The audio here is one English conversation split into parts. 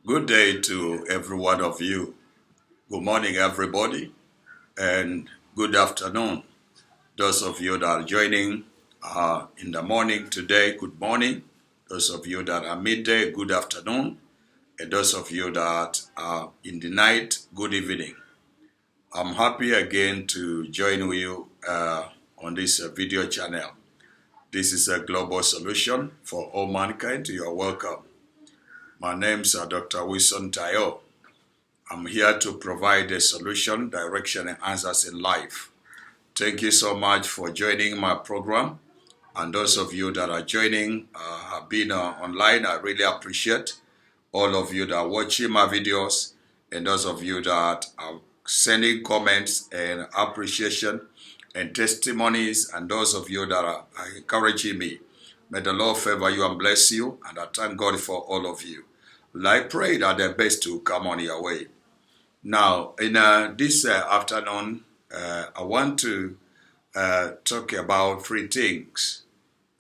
Good day to every one of you. Good morning, everybody, and good afternoon. Those of you that are joining in the morning today, good morning. Those of you that are midday, good afternoon. And those of you that are in the night, good evening. I'm happy again to join you on this video channel. This is a global solution for all mankind. You are welcome. My name is Dr. Wilson Tayo. I'm here to provide a solution, direction, and answers in life. Thank you so much for joining my program. And those of you that are joining, have been online, I really appreciate all of you that are watching my videos, and those of you that are sending comments and appreciation and testimonies, and those of you that are encouraging me. May the Lord favor you and bless you, and I thank God for all of you. I pray that the best will come on your way. Now, in this afternoon, I want to talk about three things.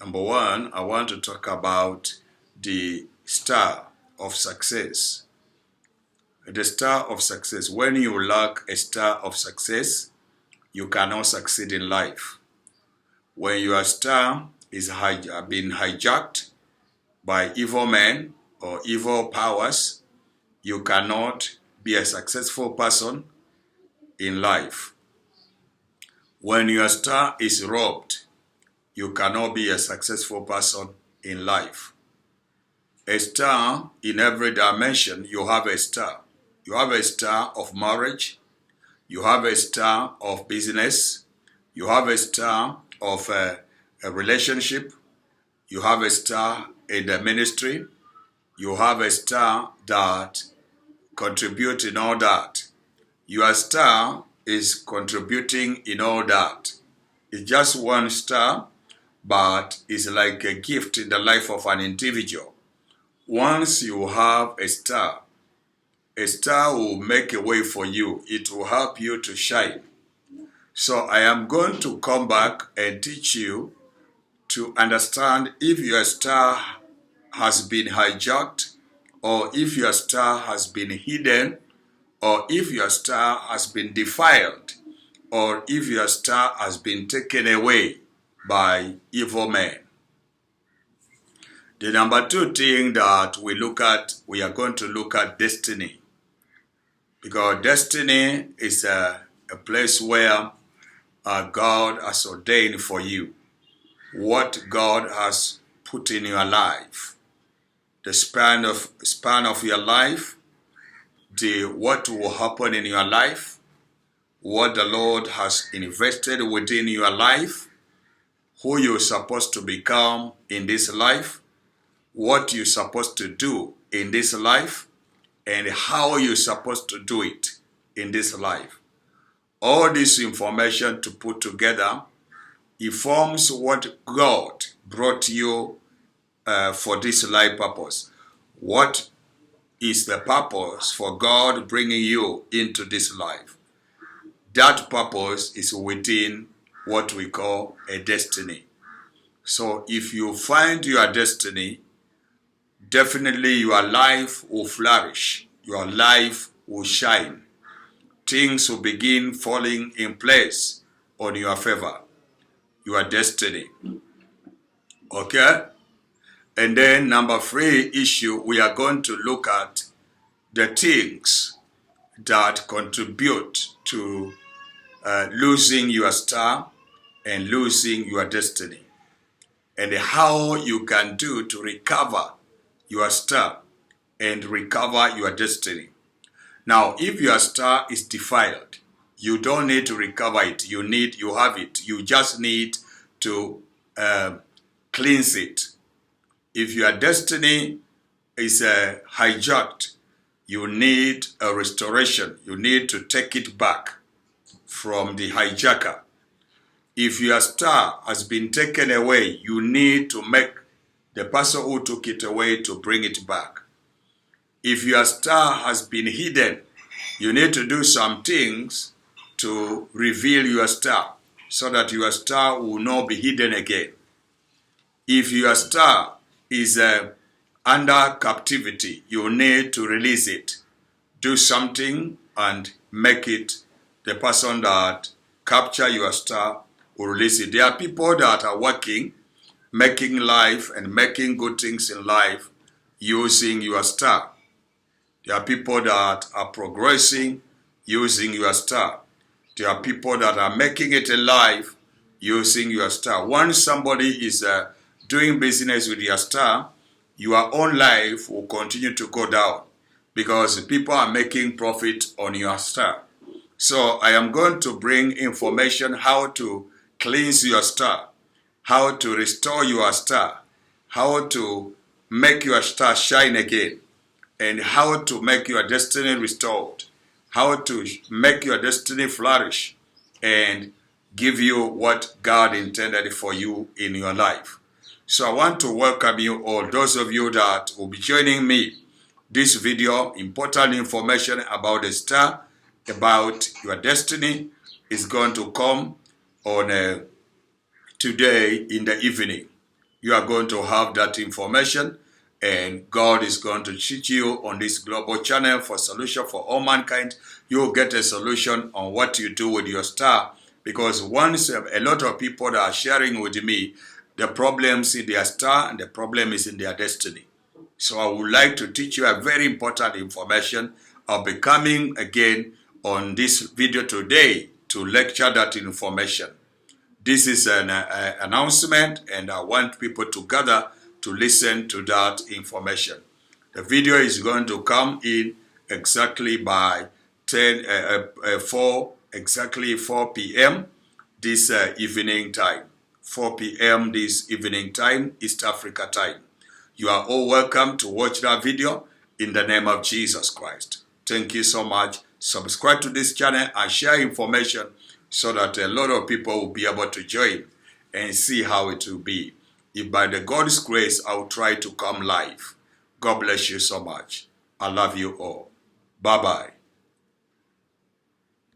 Number one, I want to talk about the star of success. The star of success. When you lack a star of success, you cannot succeed in life. When your star is being hijacked by evil men or evil powers, you cannot be a successful person in life. When your star is robbed, you cannot be a successful person in life. A star, in every dimension, you have a star. You have a star of marriage. You have a star of business. You have a star of a relationship. You have a star in the ministry. You have a star that contributes in all that. Your star is contributing in all that. It's just one star, but it's like a gift in the life of an individual. Once you have a star will make a way for you. It will help you to shine. So I am going to come back and teach you to understand if your star has been hijacked, or if your star has been hidden, or if your star has been defiled, or if your star has been taken away by evil men. The number two thing that we are going to look at destiny. Because destiny is a place where God has ordained for you. What God has put in your life. The span of your life, what will happen in your life, what the Lord has invested within your life, who you're supposed to become in this life, what you're supposed to do in this life, and how you're supposed to do it in this life. All this information to put together, it forms what God brought you for this life purpose. What is the purpose for God bringing you into this life? That purpose is within what we call a destiny. So if you find your destiny, definitely your life will flourish. Your life will shine. Things will begin falling in place on your favor. Your destiny. Okay? And then number three issue, we are going to look at the things that contribute to losing your star and losing your destiny, and how you can do to recover your star and recover your destiny. Now, if your star is defiled, you don't need to recover it. You have it. You just need to cleanse it. If your destiny is hijacked, you need a restoration. You need to take it back from the hijacker. If your star has been taken away, you need to make the person who took it away to bring it back. If your star has been hidden, you need to do some things to reveal your star so that your star will not be hidden again. If your star is under captivity. You need to release it. Do something and make it. The person that capture your star will release it. There are people that are working, making life and making good things in life using your star. There are people that are progressing using your star. There are people that are making it in life using your star. Once somebody is doing business with your star, your own life will continue to go down because people are making profit on your star. So I am going to bring information how to cleanse your star, how to restore your star, how to make your star shine again, and how to make your destiny restored, how to make your destiny flourish and give you what God intended for you in your life. So I want to welcome you all, those of you that will be joining me. This video, important information about the star, about your destiny, is going to come on today in the evening. You are going to have that information, and God is going to teach you on this global channel for solution for all mankind. You will get a solution on what you do with your star, because once a lot of people that are sharing with me the problems in their star and the problem is in their destiny. So I would like to teach you a very important information. I'll be coming again on this video today to lecture that information. This is an announcement, and I want people to gather to listen to that information. The video is going to come in exactly by 4 p.m. this evening time. 4 p.m. this evening time, East Africa time. You are all welcome to watch that video in the name of Jesus Christ. Thank you so much. Subscribe to this channel and share information so that a lot of people will be able to join and see how it will be. If by the God's grace, I will try to come live. God bless you so much. I love you all. Bye-bye.